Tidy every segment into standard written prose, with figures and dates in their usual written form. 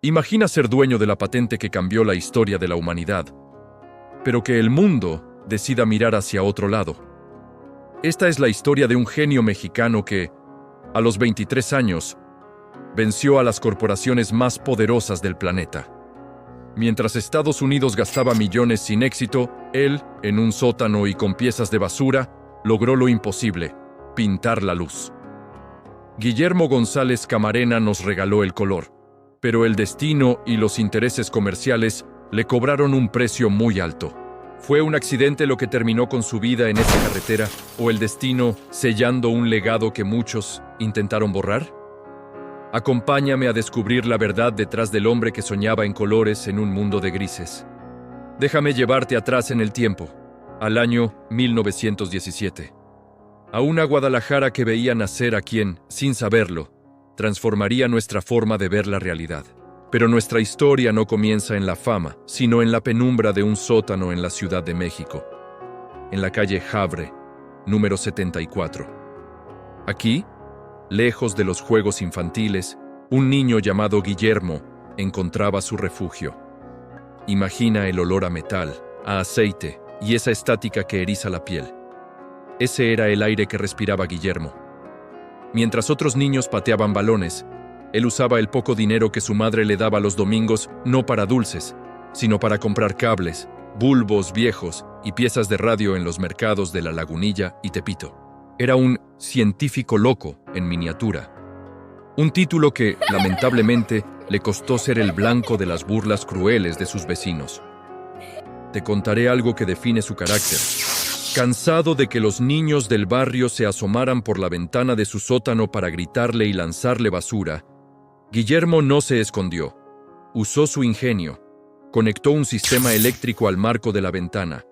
Imagina ser dueño de la patente que cambió la historia de la humanidad, pero que el mundo decida mirar hacia otro lado. Esta es la historia de un genio mexicano que, a los 23 años, venció a las corporaciones más poderosas del planeta. Mientras Estados Unidos gastaba millones sin éxito, él, en un sótano y con piezas de basura, logró lo imposible: pintar la luz. Guillermo González Camarena nos regaló el color, pero el destino y los intereses comerciales le cobraron un precio muy alto. ¿Fue un accidente lo que terminó con su vida en esa carretera, o el destino sellando un legado que muchos intentaron borrar? Acompáñame a descubrir la verdad detrás del hombre que soñaba en colores en un mundo de grises. Déjame llevarte atrás en el tiempo, al año 1917. A una Guadalajara que veía nacer a quien, sin saberlo, transformaría nuestra forma de ver la realidad. Pero nuestra historia no comienza en la fama, sino en la penumbra de un sótano en la Ciudad de México, en la calle Havre, número 74. Aquí, lejos de los juegos infantiles, un niño llamado Guillermo encontraba su refugio. Imagina el olor a metal, a aceite y esa estática que eriza la piel. Ese era el aire que respiraba Guillermo. Mientras otros niños pateaban balones, él usaba el poco dinero que su madre le daba los domingos no para dulces, sino para comprar cables, bulbos viejos y piezas de radio en los mercados de La Lagunilla y Tepito. Era un científico loco en miniatura. Un título que, lamentablemente, le costó ser el blanco de las burlas crueles de sus vecinos. Te contaré algo que define su carácter. Cansado de que los niños del barrio se asomaran por la ventana de su sótano para gritarle y lanzarle basura, Guillermo no se escondió. Usó su ingenio. Conectó un sistema eléctrico al marco de la ventana.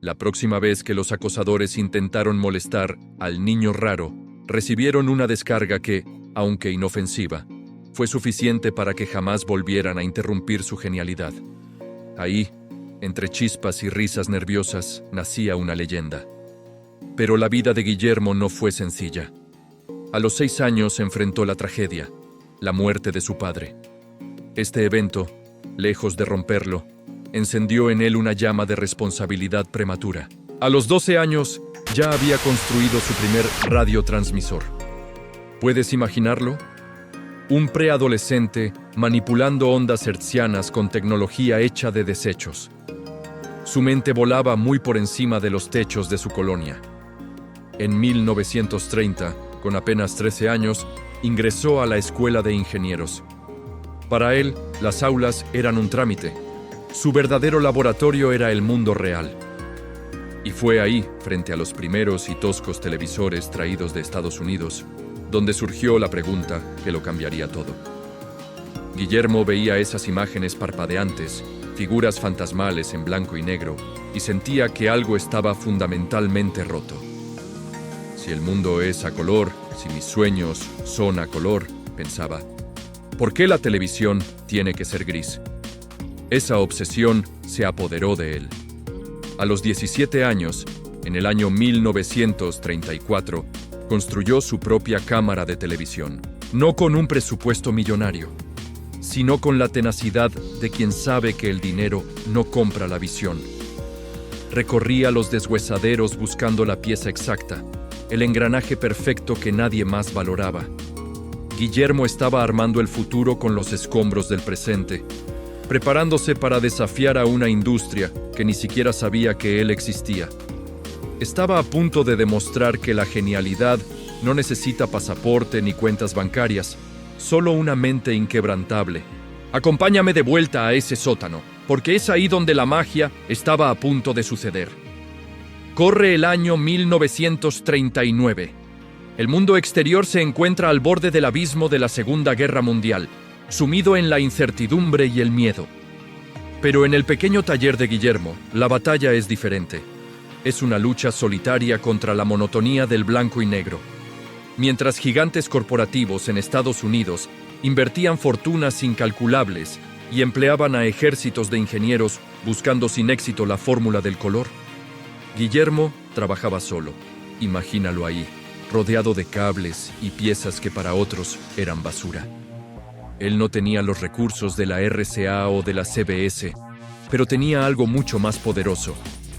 La próxima vez que los acosadores intentaron molestar al niño raro, recibieron una descarga que, aunque inofensiva, fue suficiente para que jamás volvieran a interrumpir su genialidad. Ahí, entre chispas y risas nerviosas, nacía una leyenda. Pero la vida de Guillermo no fue sencilla. A los 6 años enfrentó la tragedia, la muerte de su padre. Este evento, lejos de romperlo, encendió en él una llama de responsabilidad prematura. A los 12 años, ya había construido su primer radiotransmisor. ¿Puedes imaginarlo? Un preadolescente manipulando ondas hertzianas con tecnología hecha de desechos. Su mente volaba muy por encima de los techos de su colonia. En 1930, con apenas 13 años, ingresó a la Escuela de Ingenieros. Para él, las aulas eran un trámite. Su verdadero laboratorio era el mundo real. Y fue ahí, frente a los primeros y toscos televisores traídos de Estados Unidos, donde surgió la pregunta que lo cambiaría todo. Guillermo veía esas imágenes parpadeantes, figuras fantasmales en blanco y negro, y sentía que algo estaba fundamentalmente roto. Si el mundo es a color, si mis sueños son a color, pensaba, ¿por qué la televisión tiene que ser gris? Esa obsesión se apoderó de él. A los 17 años, en el año 1934, construyó su propia cámara de televisión, no con un presupuesto millonario, sino con la tenacidad de quien sabe que el dinero no compra la visión. Recorría los deshuesaderos buscando la pieza exacta, el engranaje perfecto que nadie más valoraba. Guillermo estaba armando el futuro con los escombros del presente, preparándose para desafiar a una industria que ni siquiera sabía que él existía. Estaba a punto de demostrar que la genialidad no necesita pasaporte ni cuentas bancarias, solo una mente inquebrantable. Acompáñame de vuelta a ese sótano, porque es ahí donde la magia estaba a punto de suceder. Corre el año 1939. El mundo exterior se encuentra al borde del abismo de la Segunda Guerra Mundial, sumido en la incertidumbre y el miedo. Pero en el pequeño taller de Guillermo, la batalla es diferente. Es una lucha solitaria contra la monotonía del blanco y negro. Mientras gigantes corporativos en Estados Unidos invertían fortunas incalculables y empleaban a ejércitos de ingenieros buscando sin éxito la fórmula del color, Guillermo trabajaba solo. Imagínalo ahí, rodeado de cables y piezas que para otros eran basura. Él no tenía los recursos de la RCA o de la CBS, pero tenía algo mucho más poderoso,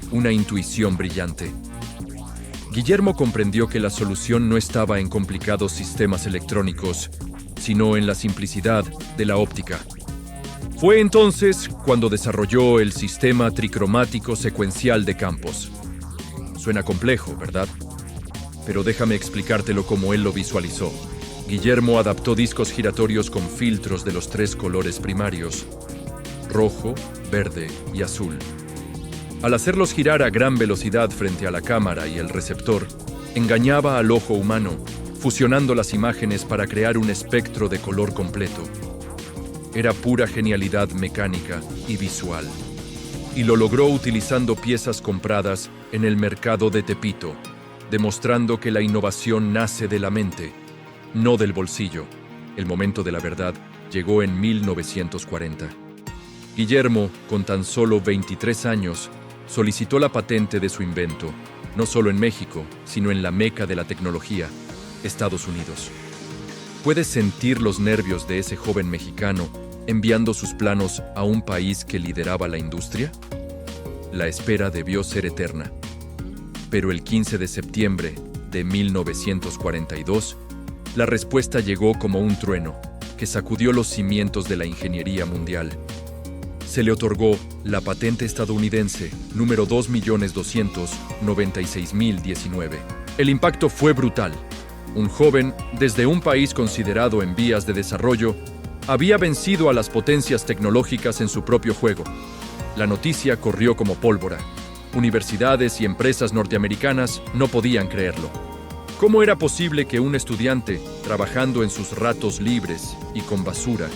una intuición brillante. Guillermo comprendió que la solución no estaba en complicados sistemas electrónicos, sino en la simplicidad de la óptica. Fue entonces cuando desarrolló el sistema tricromático secuencial de campos. Suena complejo, ¿verdad? Pero déjame explicártelo como él lo visualizó. Guillermo adaptó discos giratorios con filtros de los 3 colores primarios: rojo, verde y azul. Al hacerlos girar a gran velocidad frente a la cámara y el receptor, engañaba al ojo humano, fusionando las imágenes para crear un espectro de color completo. Era pura genialidad mecánica y visual. Y lo logró utilizando piezas compradas en el mercado de Tepito, demostrando que la innovación nace de la mente, no del bolsillo. El momento de la verdad llegó en 1940. Guillermo, con tan solo 23 años, solicitó la patente de su invento, no solo en México, sino en la meca de la tecnología, Estados Unidos. ¿Puedes sentir los nervios de ese joven mexicano enviando sus planos a un país que lideraba la industria? La espera debió ser eterna. Pero el 15 de septiembre de 1942, la respuesta llegó como un trueno que sacudió los cimientos de la ingeniería mundial. Se le otorgó la patente estadounidense número 2.296.019. El impacto fue brutal. Un joven, desde un país considerado en vías de desarrollo, había vencido a las potencias tecnológicas en su propio juego. La noticia corrió como pólvora. Universidades y empresas norteamericanas no podían creerlo. ¿Cómo era posible que un estudiante, trabajando en sus ratos libres y con basura,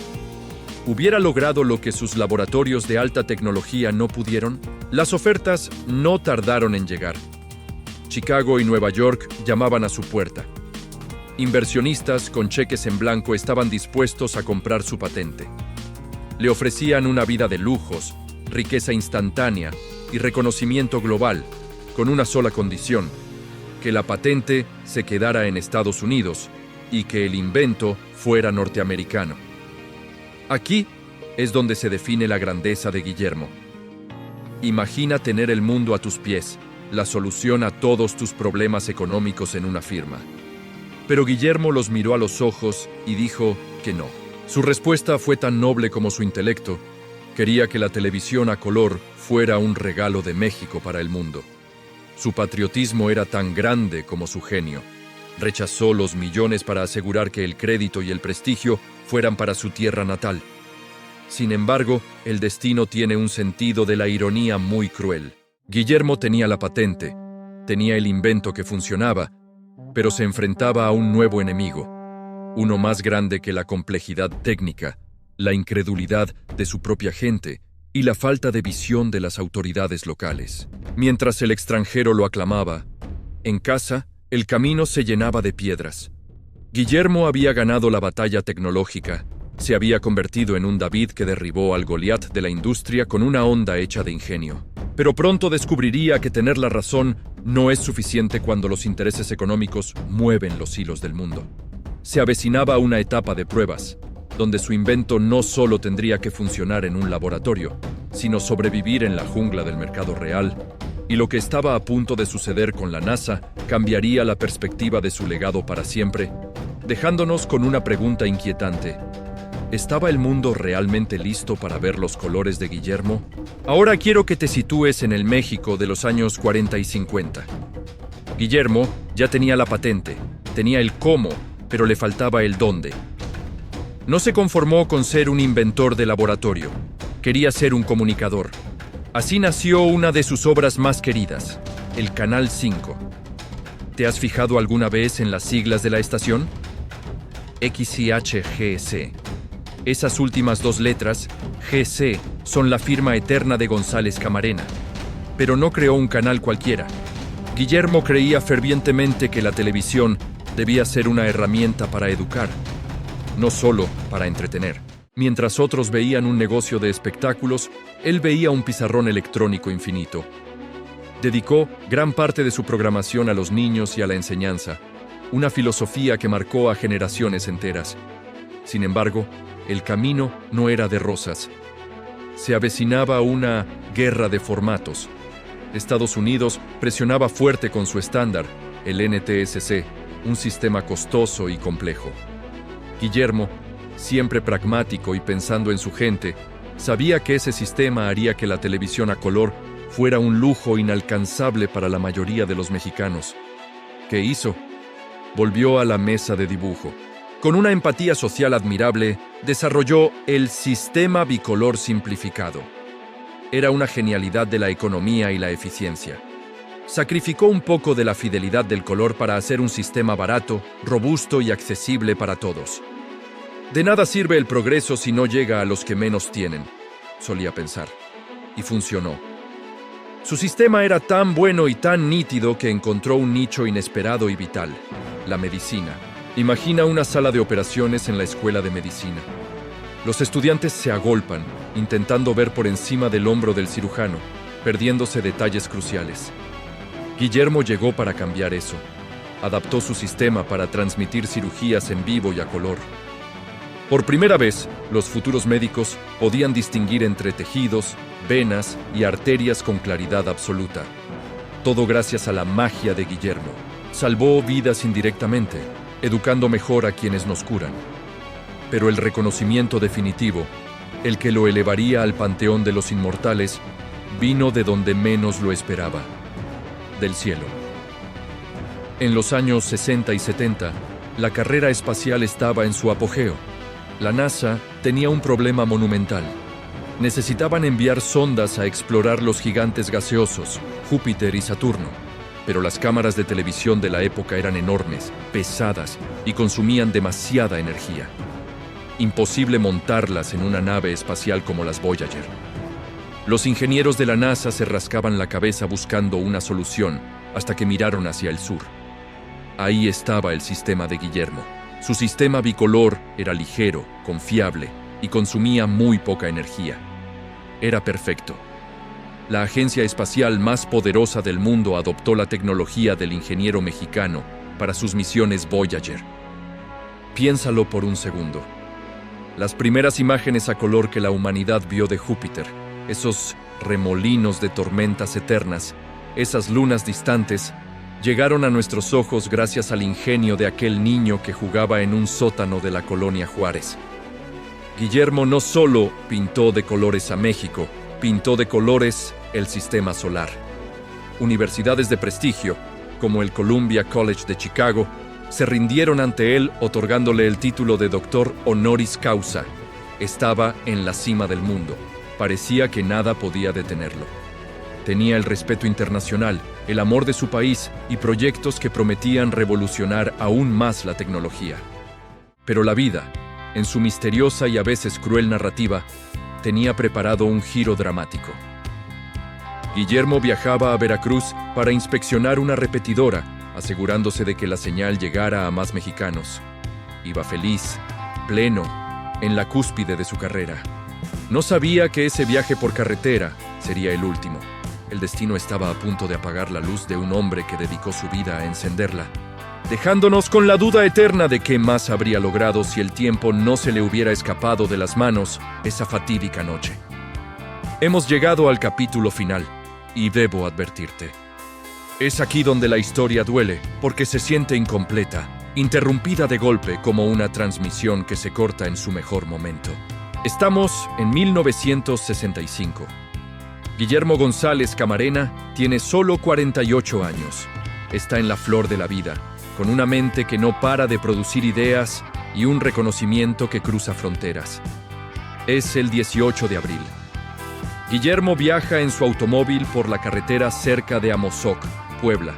hubiera logrado lo que sus laboratorios de alta tecnología no pudieron? Las ofertas no tardaron en llegar. Chicago y Nueva York llamaban a su puerta. Inversionistas con cheques en blanco estaban dispuestos a comprar su patente. Le ofrecían una vida de lujos, riqueza instantánea y reconocimiento global, con una sola condición: que la patente se quedara en Estados Unidos y que el invento fuera norteamericano. Aquí es donde se define la grandeza de Guillermo. Imagina tener el mundo a tus pies, la solución a todos tus problemas económicos en una firma. Pero Guillermo los miró a los ojos y dijo que no. Su respuesta fue tan noble como su intelecto. Quería que la televisión a color fuera un regalo de México para el mundo. Su patriotismo era tan grande como su genio. Rechazó los millones para asegurar que el crédito y el prestigio fueran para su tierra natal. Sin embargo, el destino tiene un sentido de la ironía muy cruel. Guillermo tenía la patente, tenía el invento que funcionaba, pero se enfrentaba a un nuevo enemigo, uno más grande que la complejidad técnica, la incredulidad de su propia gente y la falta de visión de las autoridades locales. Mientras el extranjero lo aclamaba, en casa, el camino se llenaba de piedras. Guillermo había ganado la batalla tecnológica, se había convertido en un David que derribó al Goliat de la industria con una honda hecha de ingenio. Pero pronto descubriría que tener la razón no es suficiente cuando los intereses económicos mueven los hilos del mundo. Se avecinaba una etapa de pruebas, donde su invento no solo tendría que funcionar en un laboratorio, sino sobrevivir en la jungla del mercado real. Y lo que estaba a punto de suceder con la NASA cambiaría la perspectiva de su legado para siempre, dejándonos con una pregunta inquietante. ¿Estaba el mundo realmente listo para ver los colores de Guillermo? Ahora quiero que te sitúes en el México de los años 40 y 50. Guillermo ya tenía la patente, tenía el cómo, pero le faltaba el dónde. No se conformó con ser un inventor de laboratorio, quería ser un comunicador. Así nació una de sus obras más queridas, el Canal 5. ¿Te has fijado alguna vez en las siglas de la estación? XIHGC. Esas últimas 2 letras, GC, son la firma eterna de González Camarena. Pero no creó un canal cualquiera. Guillermo creía fervientemente que la televisión debía ser una herramienta para educar, no solo para entretener. Mientras otros veían un negocio de espectáculos, él veía un pizarrón electrónico infinito. Dedicó gran parte de su programación a los niños y a la enseñanza, una filosofía que marcó a generaciones enteras. Sin embargo, el camino no era de rosas. Se avecinaba una guerra de formatos. Estados Unidos presionaba fuerte con su estándar, el NTSC, un sistema costoso y complejo. Guillermo, siempre pragmático y pensando en su gente, sabía que ese sistema haría que la televisión a color fuera un lujo inalcanzable para la mayoría de los mexicanos. ¿Qué hizo? Volvió a la mesa de dibujo. Con una empatía social admirable, desarrolló el sistema bicolor simplificado. Era una genialidad de la economía y la eficiencia. Sacrificó un poco de la fidelidad del color para hacer un sistema barato, robusto y accesible para todos. De nada sirve el progreso si no llega a los que menos tienen, solía pensar. Y funcionó. Su sistema era tan bueno y tan nítido que encontró un nicho inesperado y vital: la medicina. Imagina una sala de operaciones en la escuela de medicina. Los estudiantes se agolpan, intentando ver por encima del hombro del cirujano, perdiéndose detalles cruciales. Guillermo llegó para cambiar eso. Adaptó su sistema para transmitir cirugías en vivo y a color. Por primera vez, los futuros médicos podían distinguir entre tejidos, venas y arterias con claridad absoluta. Todo gracias a la magia de Guillermo. Salvó vidas indirectamente, educando mejor a quienes nos curan. Pero el reconocimiento definitivo, el que lo elevaría al panteón de los inmortales, vino de donde menos lo esperaba: del cielo. En los años 60 y 70, la carrera espacial estaba en su apogeo. La NASA tenía un problema monumental. Necesitaban enviar sondas a explorar los gigantes gaseosos, Júpiter y Saturno, pero las cámaras de televisión de la época eran enormes, pesadas y consumían demasiada energía. Imposible montarlas en una nave espacial como las Voyager. Los ingenieros de la NASA se rascaban la cabeza buscando una solución hasta que miraron hacia el sur. Ahí estaba el sistema de Guillermo. Su sistema bicolor era ligero, confiable y consumía muy poca energía. Era perfecto. La agencia espacial más poderosa del mundo adoptó la tecnología del ingeniero mexicano para sus misiones Voyager. Piénsalo por un segundo. Las primeras imágenes a color que la humanidad vio de Júpiter, esos remolinos de tormentas eternas, esas lunas distantes, llegaron a nuestros ojos gracias al ingenio de aquel niño que jugaba en un sótano de la colonia Juárez. Guillermo no solo pintó de colores a México, pintó de colores el sistema solar. Universidades de prestigio, como el Columbia College de Chicago, se rindieron ante él otorgándole el título de doctor honoris causa. Estaba en la cima del mundo. Parecía que nada podía detenerlo. Tenía el respeto internacional, el amor de su país y proyectos que prometían revolucionar aún más la tecnología. Pero la vida, en su misteriosa y a veces cruel narrativa, tenía preparado un giro dramático. Guillermo viajaba a Veracruz para inspeccionar una repetidora, asegurándose de que la señal llegara a más mexicanos. Iba feliz, pleno, en la cúspide de su carrera. No sabía que ese viaje por carretera sería el último. El destino estaba a punto de apagar la luz de un hombre que dedicó su vida a encenderla, dejándonos con la duda eterna de qué más habría logrado si el tiempo no se le hubiera escapado de las manos esa fatídica noche. Hemos llegado al capítulo final, y debo advertirte. Es aquí donde la historia duele, porque se siente incompleta, interrumpida de golpe como una transmisión que se corta en su mejor momento. Estamos en 1965. Guillermo González Camarena tiene solo 48 años. Está en la flor de la vida, con una mente que no para de producir ideas y un reconocimiento que cruza fronteras. Es el 18 de abril. Guillermo viaja en su automóvil por la carretera cerca de Amozoc, Puebla.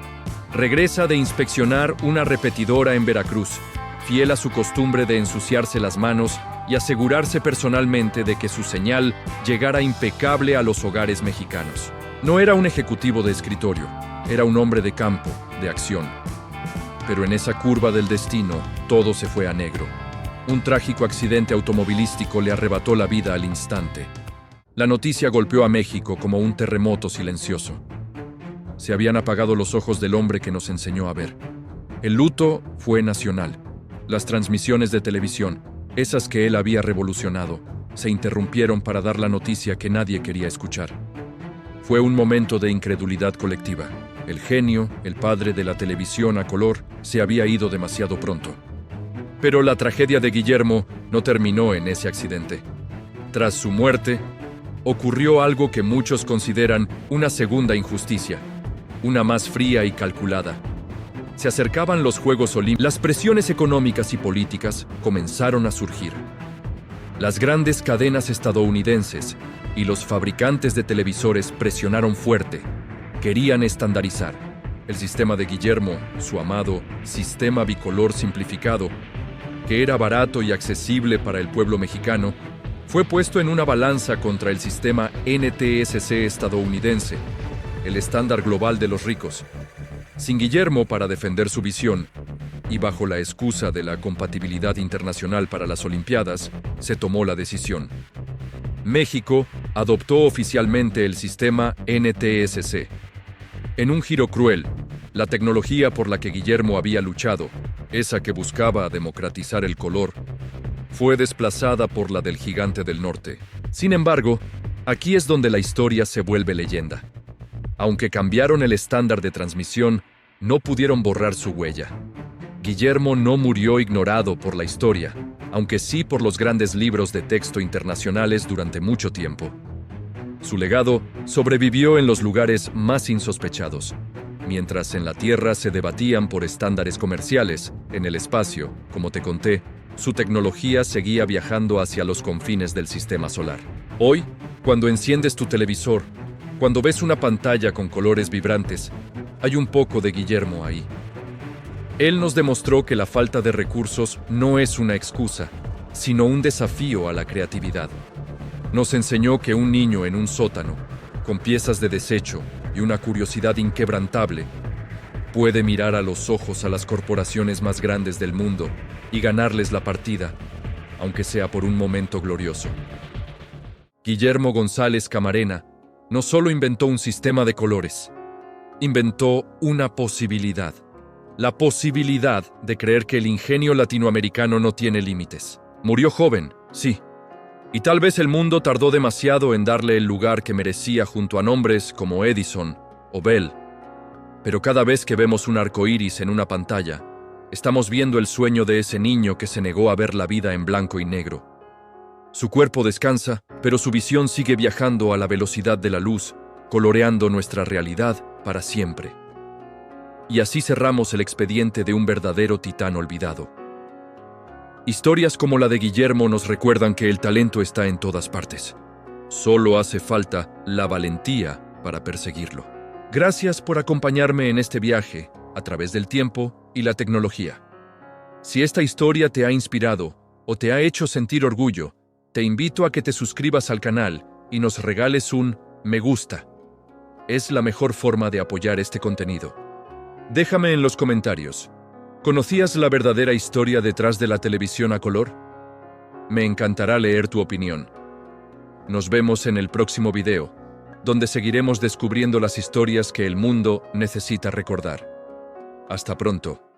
Regresa de inspeccionar una repetidora en Veracruz, fiel a su costumbre de ensuciarse las manos y asegurarse personalmente de que su señal llegara impecable a los hogares mexicanos. No era un ejecutivo de escritorio, era un hombre de campo, de acción. Pero en esa curva del destino, todo se fue a negro. Un trágico accidente automovilístico le arrebató la vida al instante. La noticia golpeó a México como un terremoto silencioso. Se habían apagado los ojos del hombre que nos enseñó a ver. El luto fue nacional. Las transmisiones de televisión, esas que él había revolucionado, se interrumpieron para dar la noticia que nadie quería escuchar. Fue un momento de incredulidad colectiva. El genio, el padre de la televisión a color, se había ido demasiado pronto. Pero la tragedia de Guillermo no terminó en ese accidente. Tras su muerte, ocurrió algo que muchos consideran una segunda injusticia, una más fría y calculada. Se acercaban los Juegos Olímpicos. Las presiones económicas y políticas comenzaron a surgir. Las grandes cadenas estadounidenses y los fabricantes de televisores presionaron fuerte. Querían estandarizar. El sistema de Guillermo, su amado sistema bicolor simplificado, que era barato y accesible para el pueblo mexicano, fue puesto en una balanza contra el sistema NTSC estadounidense, el estándar global de los ricos. Sin Guillermo para defender su visión, y bajo la excusa de la compatibilidad internacional para las Olimpiadas, se tomó la decisión. México adoptó oficialmente el sistema NTSC. En un giro cruel, la tecnología por la que Guillermo había luchado, esa que buscaba democratizar el color, fue desplazada por la del Gigante del Norte. Sin embargo, aquí es donde la historia se vuelve leyenda. Aunque cambiaron el estándar de transmisión, no pudieron borrar su huella. Guillermo no murió ignorado por la historia, aunque sí por los grandes libros de texto internacionales durante mucho tiempo. Su legado sobrevivió en los lugares más insospechados. Mientras en la Tierra se debatían por estándares comerciales, en el espacio, como te conté, su tecnología seguía viajando hacia los confines del sistema solar. Hoy, cuando enciendes tu televisor, cuando ves una pantalla con colores vibrantes, hay un poco de Guillermo ahí. Él nos demostró que la falta de recursos no es una excusa, sino un desafío a la creatividad. Nos enseñó que un niño en un sótano, con piezas de desecho y una curiosidad inquebrantable, puede mirar a los ojos a las corporaciones más grandes del mundo y ganarles la partida, aunque sea por un momento glorioso. Guillermo González Camarena no solo inventó un sistema de colores, inventó una posibilidad. La posibilidad de creer que el ingenio latinoamericano no tiene límites. Murió joven, sí. Y tal vez el mundo tardó demasiado en darle el lugar que merecía junto a nombres como Edison o Bell. Pero cada vez que vemos un arco iris en una pantalla, estamos viendo el sueño de ese niño que se negó a ver la vida en blanco y negro. Su cuerpo descansa, pero su visión sigue viajando a la velocidad de la luz, coloreando nuestra realidad para siempre. Y así cerramos el expediente de un verdadero titán olvidado. Historias como la de Guillermo nos recuerdan que el talento está en todas partes. Solo hace falta la valentía para perseguirlo. Gracias por acompañarme en este viaje a través del tiempo y la tecnología. Si esta historia te ha inspirado o te ha hecho sentir orgullo, te invito a que te suscribas al canal y nos regales un me gusta. Es la mejor forma de apoyar este contenido. Déjame en los comentarios. ¿Conocías la verdadera historia detrás de la televisión a color? Me encantará leer tu opinión. Nos vemos en el próximo video, donde seguiremos descubriendo las historias que el mundo necesita recordar. Hasta pronto.